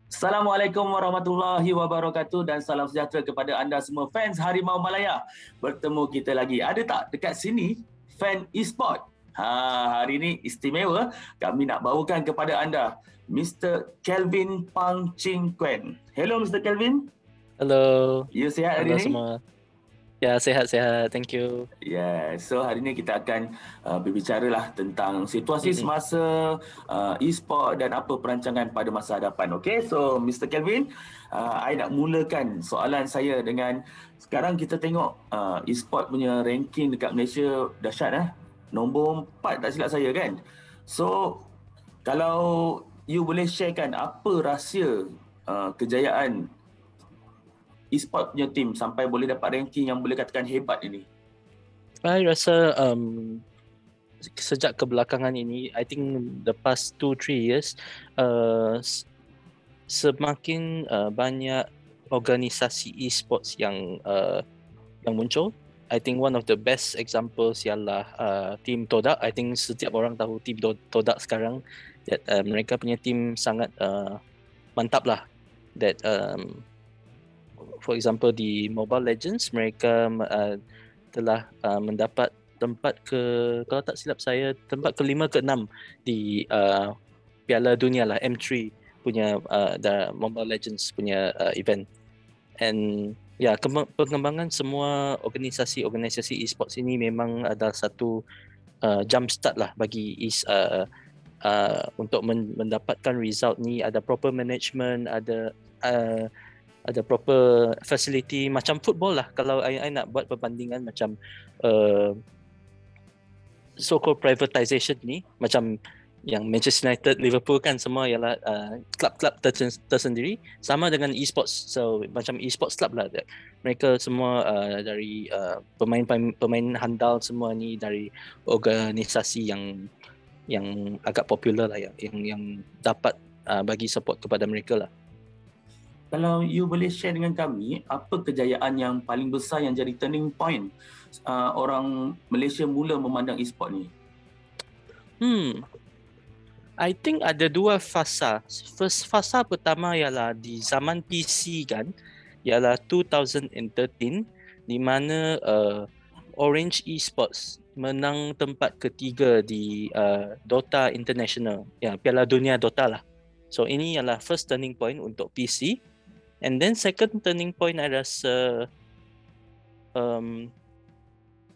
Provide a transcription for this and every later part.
Assalamualaikum warahmatullahi wabarakatuh dan salam sejahtera kepada anda semua fans Harimau Malaya. Bertemu kita lagi. Ada tak dekat sini fan e-sport? Hari ini istimewa, kami nak bawakan kepada anda Mr. Kelvin Pang Ching Quen. Hello Mr. Kelvin. Hello. You sihat hari Halo ini? semua. Ya, sehat-sehat. Thank you. So hari ini kita akan berbicaralah tentang situasi semasa e-sport dan apa perancangan pada masa hadapan. Okay, so Mr. Kelvin, I nak mulakan soalan saya dengan sekarang kita tengok e-sport punya ranking dekat Malaysia dahsyat nombor 4 tak silap saya kan. So kalau you boleh sharekan apa rahsia kejayaan e-sport punya team sampai boleh dapat ranking yang boleh katakan hebat ini? I rasa sejak kebelakangan ini, I think the past 2-3 years, semakin banyak organisasi e-sports yang muncul. I think one of the best examples ialah team Todak. I think setiap orang tahu team Todak sekarang. That mereka punya team sangat mantap lah. That for example di Mobile Legends mereka telah mendapat tempat kalau tak silap saya tempat ke-5 ke-6 di Piala Dunia lah, M3 punya Mobile Legends punya event. And pengembangan semua organisasi e-sports ini memang adalah satu jump start lah bagi untuk mendapatkan result ni. Ada proper management, ada proper facility macam football lah. Kalau I nak buat perbandingan macam so-called privatization ni, macam yang Manchester United, Liverpool kan semua ialah klub-klub tersendiri, sama dengan e-sports. So macam e-sports club lah. Mereka semua dari pemain handal semua ni dari organisasi yang agak popular lah, yang dapat bagi support kepada mereka lah. Kalau you boleh share dengan kami, apa kejayaan yang paling besar yang jadi turning point orang Malaysia mula memandang e-sport ni? I think ada dua fasa. First fasa pertama ialah di zaman PC kan, ialah 2013, di mana Orange Esports menang tempat ketiga di Dota International, Piala Dunia Dota lah. So ini ialah first turning point untuk PC. And then second turning point I rasa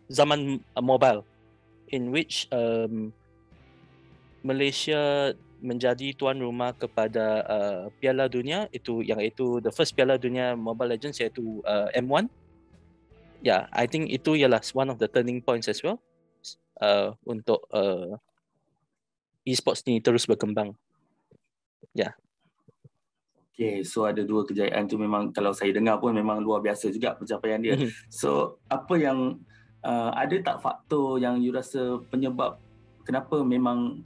zaman mobile, in which Malaysia menjadi tuan rumah kepada Piala Dunia, iaitu the first Piala Dunia Mobile Legends, iaitu M1. I think itu ialah one of the turning points as well untuk e-sports ni terus berkembang. Okay, so ada dua kejayaan tu memang kalau saya dengar pun memang luar biasa juga pencapaian dia. So apa yang ada tak faktor yang you rasa penyebab kenapa memang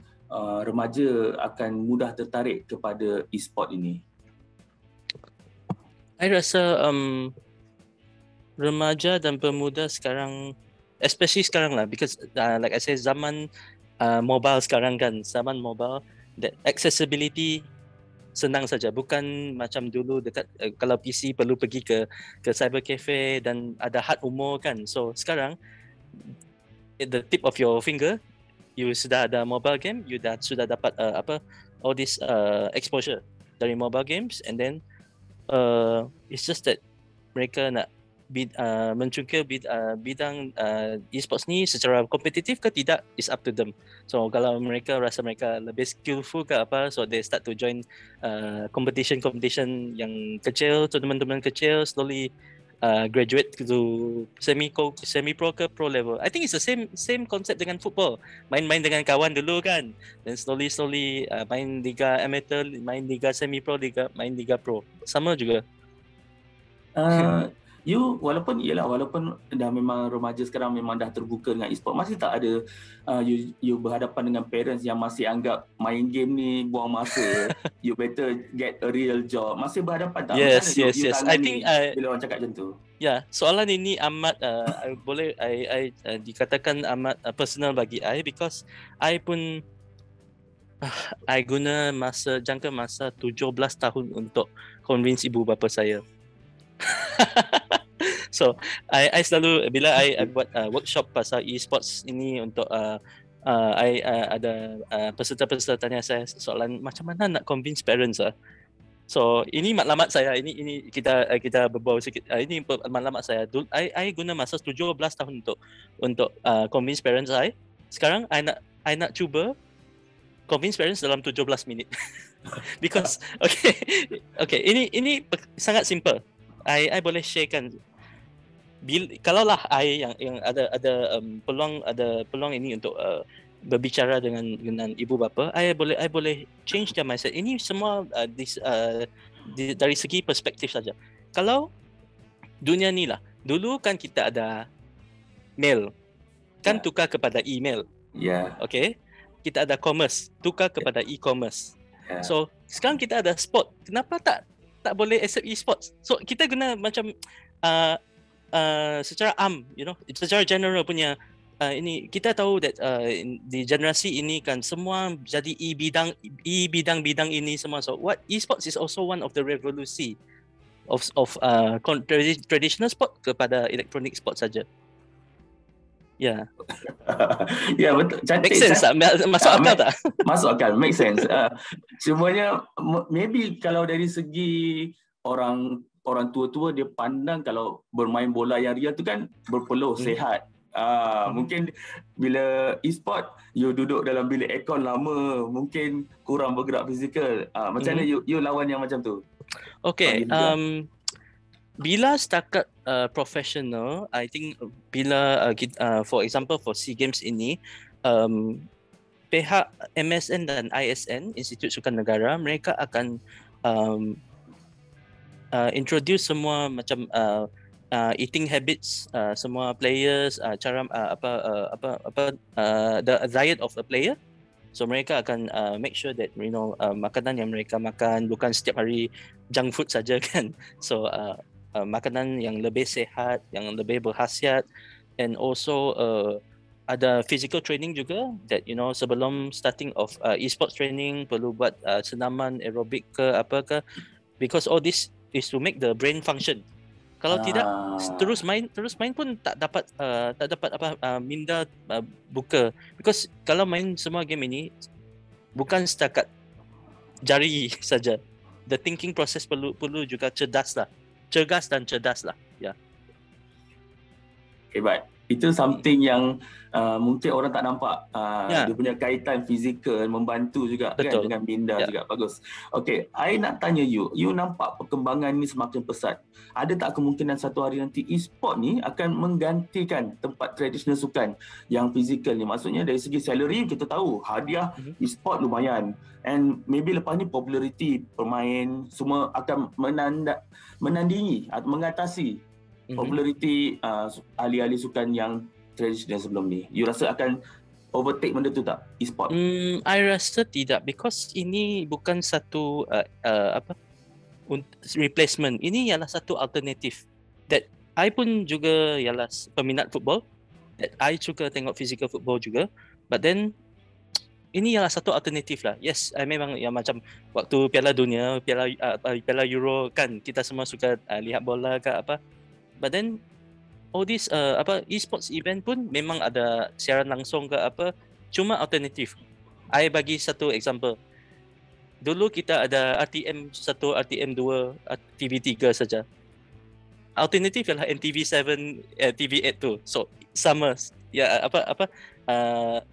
remaja akan mudah tertarik kepada e-sport ini? I rasa remaja dan pemuda sekarang, especially sekarang lah, because like I say, zaman mobile sekarang kan, zaman mobile, that accessibility senang saja, bukan macam dulu dekat kalau PC perlu pergi ke cyber cafe dan ada had umur kan. So sekarang at the tip of your finger you sudah ada mobile game, you sudah dapat all this exposure dari mobile games. And then it's just that mereka nak mencungkil bidang e-sports ni secara kompetitif ke tidak is up to them. So kalau mereka rasa mereka lebih skillful ke apa, so they start to join competition yang kecil, tournament kecil, slowly graduate to semi-pro ke pro level. I think it's the same concept dengan football. Main-main dengan kawan dulu kan, then slowly main liga amateur, main liga semi-pro, main liga pro. Sama juga. You walaupun dah memang remaja sekarang memang dah terbuka dengan e-sport, masih tak ada you berhadapan dengan parents yang masih anggap main game ni buang masa, you better get a real job? Masih berhadapan tak? Yes. I think bila orang cakap macam tu. Soalan ini amat boleh I dikatakan amat personal bagi I, because I pun I guna jangka masa 17 tahun untuk convince ibu bapa saya. So I selalu bila I buat workshop pasal e-sports ini untuk I ada peserta-peserta tanya saya soalan macam mana nak convince parents So ini maklumat saya, ini kita berbual sikit. Ini maklumat saya. I guna masa 17 tahun untuk convince parents I. Sekarang I nak cuba convince parents dalam 17 minit. Because okay, ini sangat simple. I boleh sharekan. Kalaulah I yang ada peluang ini untuk berbicara dengan ibu bapa, I boleh change their mindset. Ini semua dari segi perspektif saja. Kalau dunia ni lah, dulu kan kita ada mail, kan tukar kepada email. Okay, kita ada commerce, tukar kepada e-commerce. So sekarang kita ada sport, kenapa tak boleh accept e-sports? So kita guna macam secara secara general punya. Ini kita tahu that di generasi ini kan semua jadi bidang ini semua. So what esports is also one of the revolusi of traditional sport kepada electronic sport saja. Ya. Ya, betul. Cantik. Make sense tak? Masuk akal tak? Masuk akal, make sense. Cumanya maybe kalau dari segi orang tua-tua dia pandang kalau bermain bola yang real tu kan berpeluh, sihat. Mungkin bila e-sport you duduk dalam bilik aircon lama, mungkin kurang bergerak fizikal. Macam mana you lawan yang macam tu? Okay, bila setakat professional, I think bila for example for SEA Games ini, pihak MSN dan ISN, Institut Sukan Negara, mereka akan introduce semua macam eating habits semua players, cara the diet of a player. So mereka akan make sure that makanan yang mereka makan bukan setiap hari junk food saja kan. So makanan yang lebih sihat, yang lebih berkhasiat, and also ada physical training juga that sebelum starting of esports training perlu buat senaman aerobik ke apa ke, because all this is to make the brain function. Kalau tidak terus main pun tak dapat minda buka, because kalau main semua game ini bukan setakat jari saja, the thinking process perlu juga cergas dan cerdas lah. Ya. Hebat. Itu something yang mungkin orang tak nampak. Dia punya kaitan fizikal membantu juga. Betul. Kan dengan minda juga. Bagus. Okay, I nak tanya you nampak perkembangan ni semakin pesat. Ada tak kemungkinan satu hari nanti e-sport ni akan menggantikan tempat tradisional sukan yang fizikal ni? Maksudnya dari segi salary kita tahu hadiah e-sport lumayan, and maybe lepas ni populariti pemain semua akan menandingi atau mengatasi populariti ahli-ahli sukan yang tradisional sebelum ni. You rasa akan overtake benda tu tak, e-sport? I rasa tidak, because ini bukan satu replacement. Ini ialah satu alternatif. That I pun juga ialah peminat football. That I suka tengok physical football juga. But then ini ialah satu alternatif lah. Yes, I memang yang macam waktu Piala Dunia, Piala Euro kan, kita semua suka lihat bola ke apa. But then all this e-sports event pun memang ada siaran langsung ke apa, cuma alternatif. I bagi satu example. Dulu kita ada RTM 1, RTM 2, TV3 saja. Alternatif ialah NTV7, TV8 tu. So sama ya,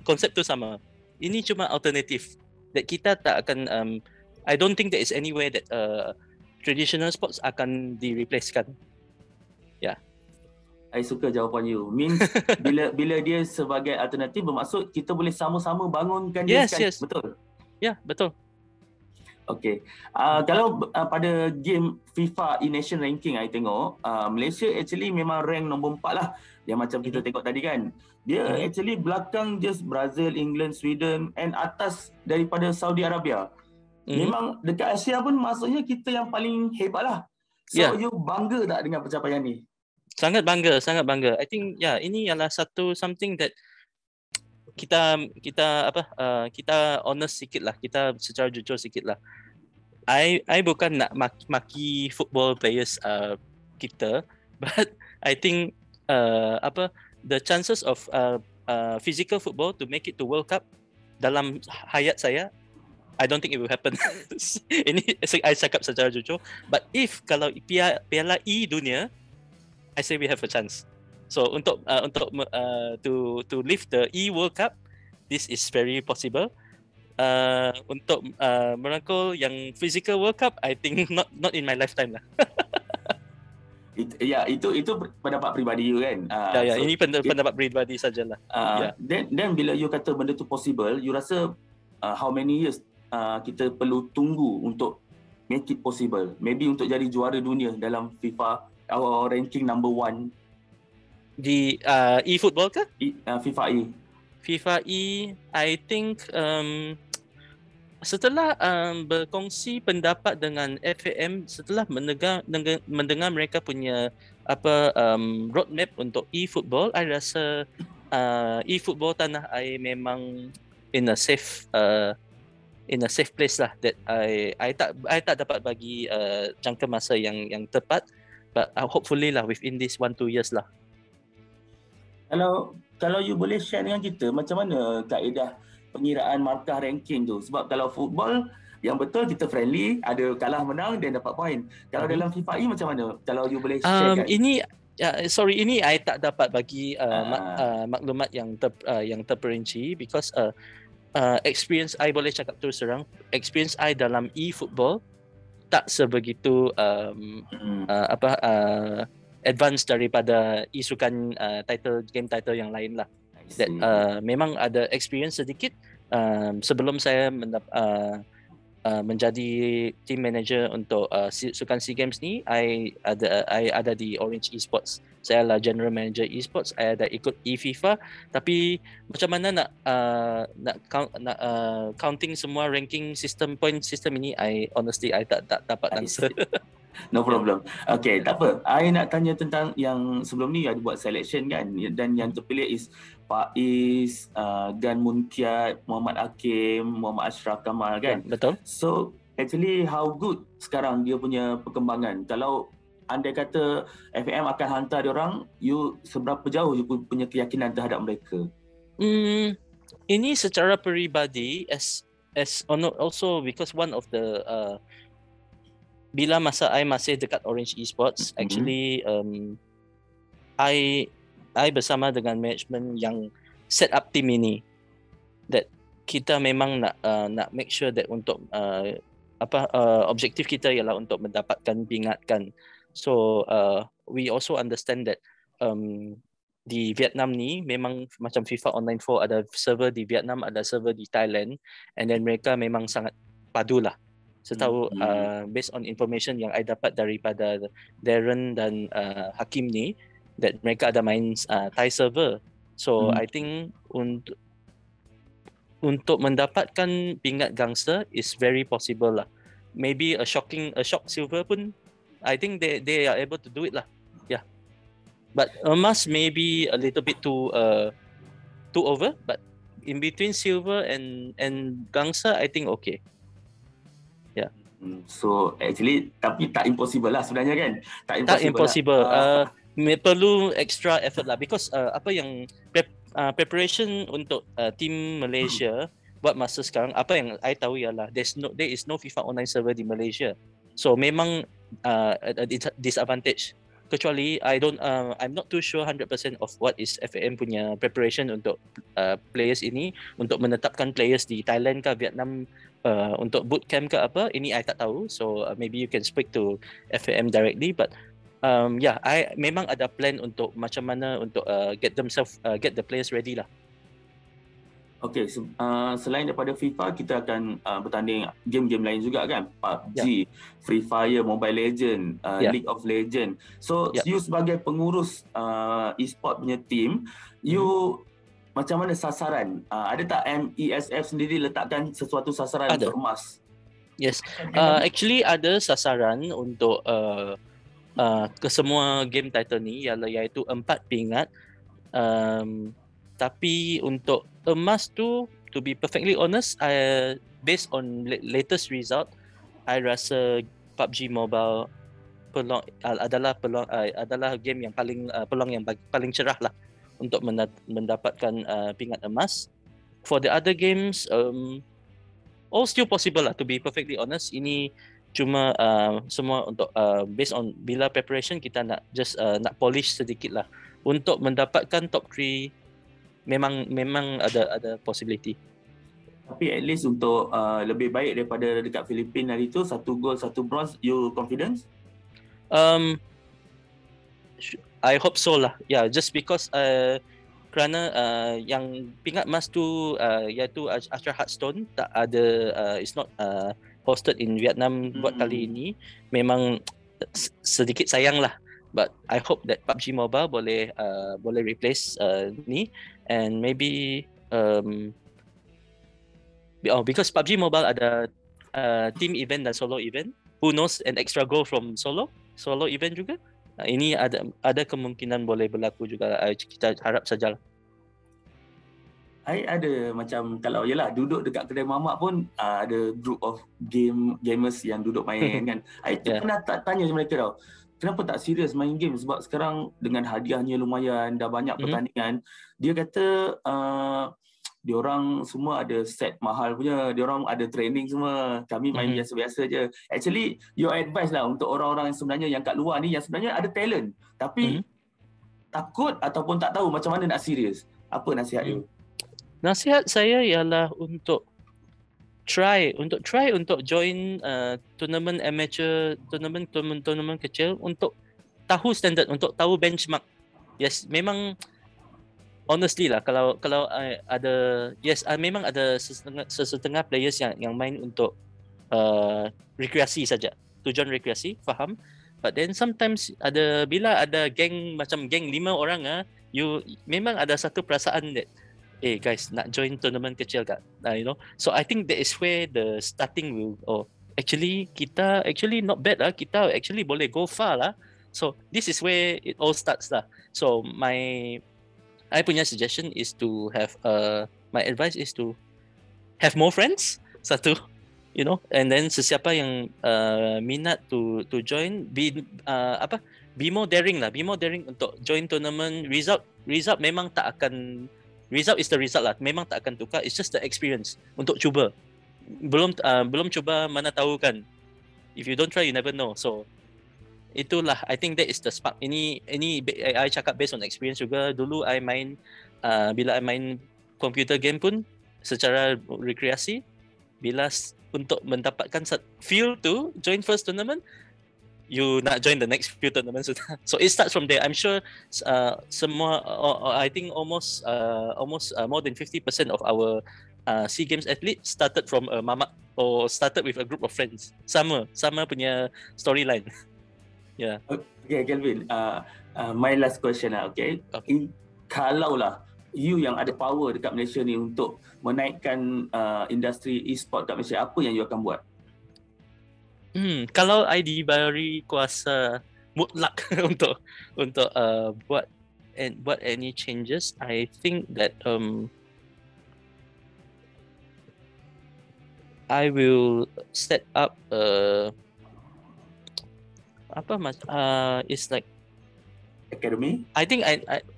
konsep tu sama. Ini cuma alternatif. That kita tak akan I don't think there is anywhere that traditional sports akan di-replacekan. Ya. I suka jawapan you. Means bila dia sebagai alternatif, bermaksud kita boleh sama-sama bangunkan dia sekali. Yes. Betul? Ya, betul. Okay. Kalau pada game FIFA E-Nation Ranking I tengok, Malaysia actually memang rank nombor 4 lah. Yang macam kita tengok tadi kan. Dia actually belakang just Brazil, England, Sweden, and atas daripada Saudi Arabia. Memang dekat Asia pun maksudnya kita yang paling hebat lah. So you bangga tak dengan pencapaian ni? Sangat bangga. I think ini ialah something that kita honest sikit lah, kita secara jujur sikit lah. I bukan nak maki football players kita, but I think the chances of physical football to make it to World Cup dalam hayat saya, I don't think it will happen. Ini I cakap secara jujur. But kalau Piala E dunia, I say we have a chance. So untuk to lift the E World Cup, this is very possible. Untuk merangkul yang physical World Cup, I think not in my lifetime lah. Itu pendapat peribadi you kan. So, ini pendapat peribadi sajalah. Then bila you kata benda tu possible, you rasa how many years kita perlu tunggu untuk make it possible? Maybe untuk jadi juara dunia dalam FIFA, our ranking number 1 di e-football ke? FIFA E. FIFA E, I think setelah berkongsi pendapat dengan FAM, setelah mendengar mereka punya roadmap untuk e-football, I rasa e-football tanah air memang in a safe place lah. That I tak dapat bagi jangka masa yang tepat, but hopefully lah within this 1-2 years lah. Kalau you boleh share dengan kita macam mana kaedah pengiraan markah ranking tu, sebab kalau football yang betul kita friendly, ada kalah menang dan dapat poin. Kalau dalam FIFA E macam mana? Kalau you boleh share kan? Ini I tak dapat bagi maklumat yang terperinci, because experience I, boleh cakap terus terang, experience I dalam e-football tak sebegitu advance daripada e-sukan game title yang lain lah. That memang ada experience sedikit sebelum saya menjadi team manager untuk sukan SEA Games ni. I ada di Orange Esports. Saya adalah general manager esports. Saya ada ikut e-FIFA, tapi macam mana nak counting semua ranking system, point system ini, honestly I tak dapat answer. No problem. Okay, tak apa. I nak tanya tentang yang sebelum ni ada buat selection kan, dan yang terpilih is Faiz, Gan Munkiat, Muhammad Hakim, Muhammad Ashraf Kamal kan. Betul. So actually how good sekarang dia punya perkembangan? Kalau andai kata FAM akan hantar dia orang, you seberapa jauh you punya keyakinan terhadap mereka? Ini secara peribadi as also because one of the bila masa I masih dekat Orange Esports, actually I bersama dengan management yang set up team ini, that kita memang nak make sure that untuk objektif kita ialah untuk mendapatkan pingatkan. So we also understand that di Vietnam ni memang macam FIFA Online 4 ada server di Vietnam, ada server di Thailand, and then mereka memang sangat padu lah. Setahu based on information yang I dapat daripada Darren dan Hakim ni, that mereka ada main Thai server. So I think untuk mendapatkan pingat gangster is very possible lah. Maybe a shock silver pun, I think they are able to do it lah. Yeah. But emas maybe a little bit too over, but in between silver and gangster, I think okay. Yeah. So actually tapi tak impossible lah sebenarnya kan? Tak impossible. Perlu extra effort lah, because apa yang preparation untuk team Malaysia buat masa sekarang, apa yang I tahu ialah there is no FIFA online server di Malaysia. So memang a disadvantage. Kecuali I'm not too sure 100% of what is FAM punya preparation untuk players ini, untuk menetapkan players di Thailand ke Vietnam untuk bootcamp ke apa, ini I tak tahu. So maybe you can speak to FAM directly, but I memang ada plan untuk macam mana untuk get the players ready lah. Okay, selain daripada FIFA, kita akan bertanding game-game lain juga kan? PUBG, Free Fire, Mobile Legend, League of Legend. So, you sebagai pengurus e-sport punya team, you macam mana sasaran? Ada tak MESF sendiri letakkan sesuatu sasaran untuk emas? Yes, actually ada sasaran untuk ke semua game title ni, iaitu 4 pingat. Tapi untuk emas tu, to be perfectly honest, based on latest result, I rasa PUBG Mobile adalah game yang paling peluang yang paling cerah lah untuk mendapatkan pingat emas. For the other games, all still possible lah, to be perfectly honest. Ini cuma semua untuk based on bila preparation kita nak just nak polish sedikit lah untuk mendapatkan top 3. Memang ada possibility. Tapi at least untuk lebih baik daripada dekat Filipina hari tu, 1 gold 1 bronze, you confidence? I hope so lah. Yeah, just because kerana yang pingat emas tu iaitu Ultra Hearthstone tak ada, it's not hosted in Vietnam buat kali ini. Memang sedikit sayang lah. But I hope that PUBG Mobile boleh replace ni, and maybe because PUBG Mobile ada team event dan solo event. Who knows, an extra goal from solo event juga. Ini ada kemungkinan boleh berlaku juga. Kita harap sajalah. I ada macam kalau yalah duduk dekat kedai mamak pun ada group of gamers yang duduk main kan. I pernah tanya mereka tau, kenapa tak serius main game? Sebab sekarang dengan hadiahnya lumayan, dah banyak pertandingan. Dia kata diorang semua ada set mahal punya, diorang ada training semua. Kami main biasa-biasa je. Actually, your advice lah untuk orang-orang yang sebenarnya yang kat luar ni yang sebenarnya ada talent tapi takut ataupun tak tahu macam mana nak serius. Apa nasihat you? Nasihat saya ialah untuk try untuk join tournament amateur, tournament kecil untuk tahu standard, untuk tahu benchmark. Yes, memang honestly lah, kalau ada, yes, memang ada sesetengah players yang main untuk rekreasi saja, tujuan rekreasi, faham. But then sometimes bila ada geng, macam geng 5 orang you memang ada satu perasaan that guys, nak join tournament kecil kat, so I think that is where the starting will, actually kita not bad lah, kita actually boleh go far lah. So this is where it all starts lah. So I punya suggestion is to have my advice is to have more friends, satu, and then sesiapa yang minat to join, be more daring untuk join tournament. Result memang tak akan, result is the result lah, memang tak akan tukar. It's just the experience untuk cuba. Belum cuba mana tahu kan. If you don't try, you never know. So itulah, I think that is the spark. Ini I cakap based on experience juga. Dulu I main bila I main computer game pun secara rekreasi, bila untuk mendapatkan feel to join first tournament, you nak join the next few tournaments. So it starts from there. I'm sure semua, I think almost more than 50% of our SEA Games athletes started from a mamak or started with a group of friends. Sama punya storyline. Yeah. Okay, Kelvin. My last question lah. Okay. Kalau lah you yang ada power dekat Malaysia ni untuk menaikkan industri e-sport kat Malaysia, apa yang you akan buat? Kalau I diberi kuasa mutlak untuk buat any changes, I think that I will set up it's like academy. I think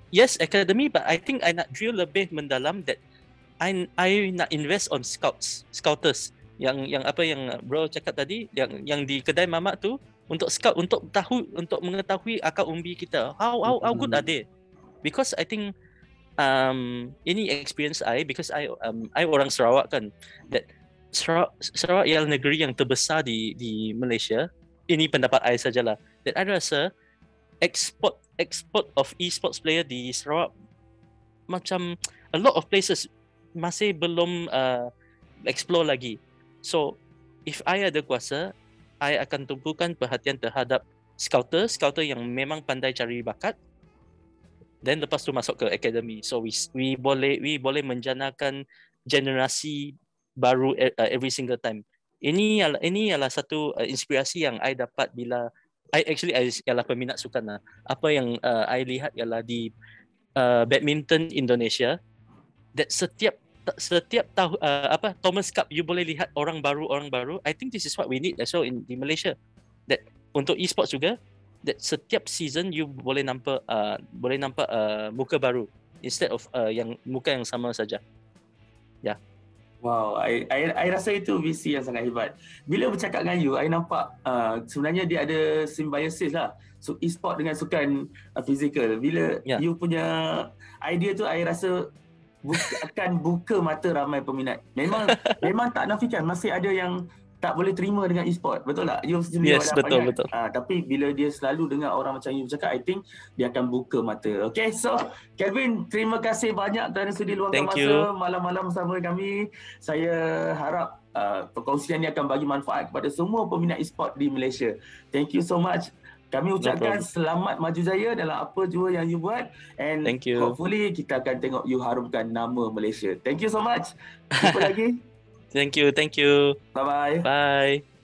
yes, academy, but I think I nak drill lebih mendalam, that I nak invest on scouters. Yang apa yang bro cakap tadi, yang di kedai mamak tu, untuk scout, untuk mengetahui akar umbi kita, how good are they. Because I think ini experience because I orang Sarawak kan, that Sarawak ialah negeri yang terbesar di Malaysia. Ini pendapat I sajalah, that I rasa export of esports player di Sarawak, macam a lot of places masih belum explore lagi. So if I ada kuasa, I akan tumpukan perhatian terhadap scouter yang memang pandai cari bakat, then lepas tu masuk ke academy. So we boleh menjanakan generasi baru every single time. Ini adalah satu inspirasi yang I dapat bila I ialah peminat sukan lah. Apa yang I lihat ialah di badminton Indonesia, that setiap tahu Thomas Cup you boleh lihat orang baru. I think this is what we need as well in Malaysia. That untuk e-sports juga, that setiap season you boleh nampak muka baru instead of yang muka yang sama saja. Ya. Wow, I rasa itu visi yang sangat hebat. Bila bercakap dengan you, I nampak sebenarnya dia ada symbiosis lah. So e-sport dengan sukan fizikal. Bila you punya idea tu, I rasa akan buka mata ramai peminat. Memang tak nafikan masih ada yang tak boleh terima dengan e-sport. Betul tak? You sendiri yes, betul. Tapi bila dia selalu dengar orang macam you bercakap, I think dia akan buka mata. Okay, so Kelvin, terima kasih banyak kerana sudi luangkan masa malam-malam bersama kami. Saya harap perkongsian ini akan bagi manfaat kepada semua peminat e-sport di Malaysia. Thank you so much. Kami ucapkan selamat maju jaya dalam apa jua yang you buat, and hopefully kita akan tengok you harumkan nama Malaysia. Thank you so much. Jumpa lagi. Thank you. Bye-bye. Bye.